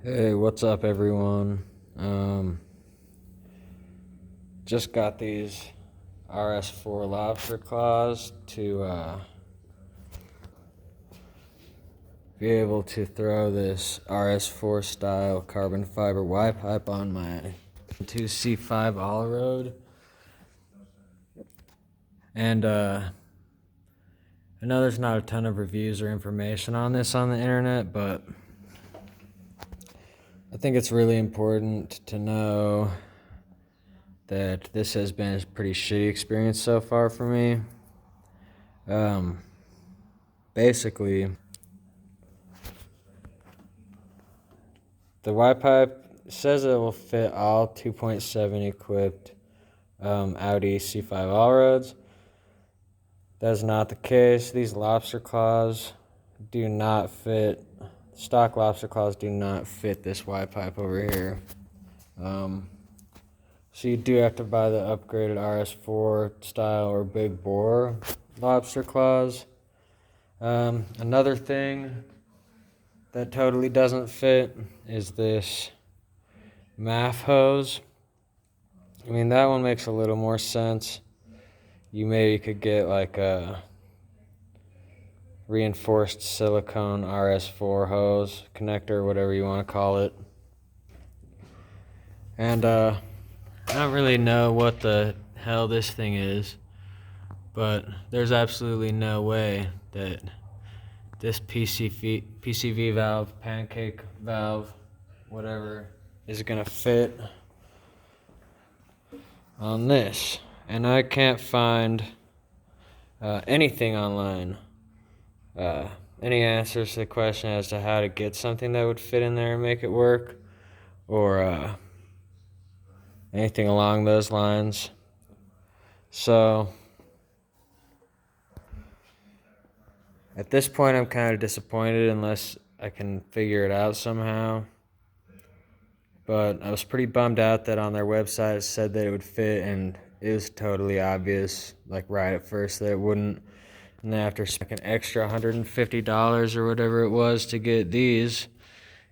Hey, what's up, everyone? Just got these RS4 lobster claws to be able to throw this RS4 style carbon fiber Y pipe on my 2C5 Allroad. And I know there's not a ton of reviews or information on this on the internet, but I think it's really important to know that this has been a pretty shitty experience so far for me. Basically, the Y pipe says it will fit all 2.7 equipped Audi C5 Allroads. That's not the case. These lobster claws do not fit. Stock lobster claws do not fit this Y pipe over here. So you do have to buy the upgraded RS4 style or big bore lobster claws. Another thing that totally doesn't fit is this MAF hose. I mean, that one makes a little more sense. You maybe could get like a reinforced silicone RS4 hose connector, whatever you want to call it. And I don't really know what the hell this thing is, but there's absolutely no way that this PCV valve, pancake valve, whatever, is gonna fit on this. And I can't find anything online, any answers to the question as to how to get something that would fit in there and make it work, or anything along those lines. So at this point, I'm kind of disappointed unless I can figure it out somehow. But I was pretty bummed out that on their website it said that it would fit, and it was totally obvious, like right at first, that it wouldn't. And then after spending an extra $150 or whatever it was to get these,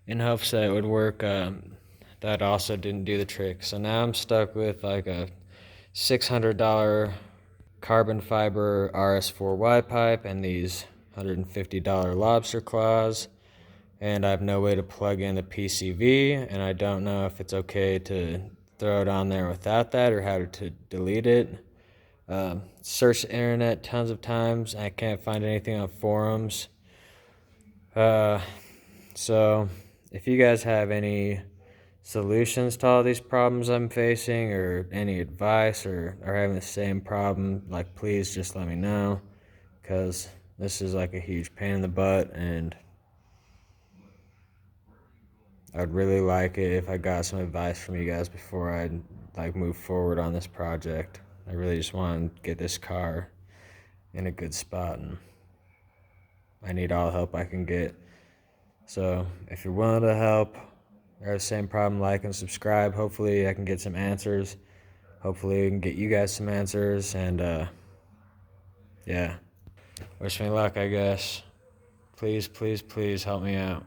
in hopes that it would work, that also didn't do the trick. So now I'm stuck with like a $600 carbon fiber RS4 Y pipe and these $150 lobster claws. And I have no way to plug in the PCV, and I don't know if it's okay to throw it on there without that or how to delete it. Searched the internet tons of times. I can't find anything on forums. So if you guys have any solutions to all these problems I'm facing, or any advice, or are having the same problem, like, please just let me know, because this is like a huge pain in the butt, and I'd really like it if I got some advice from you guys before I like move forward on this project. I really just want to get this car in a good spot, and I need all the help I can get. So if you're willing to help or have the same problem, like and subscribe. Hopefully I can get some answers. Hopefully we can get you guys some answers, and yeah. Wish me luck, I guess. Please, please, please help me out.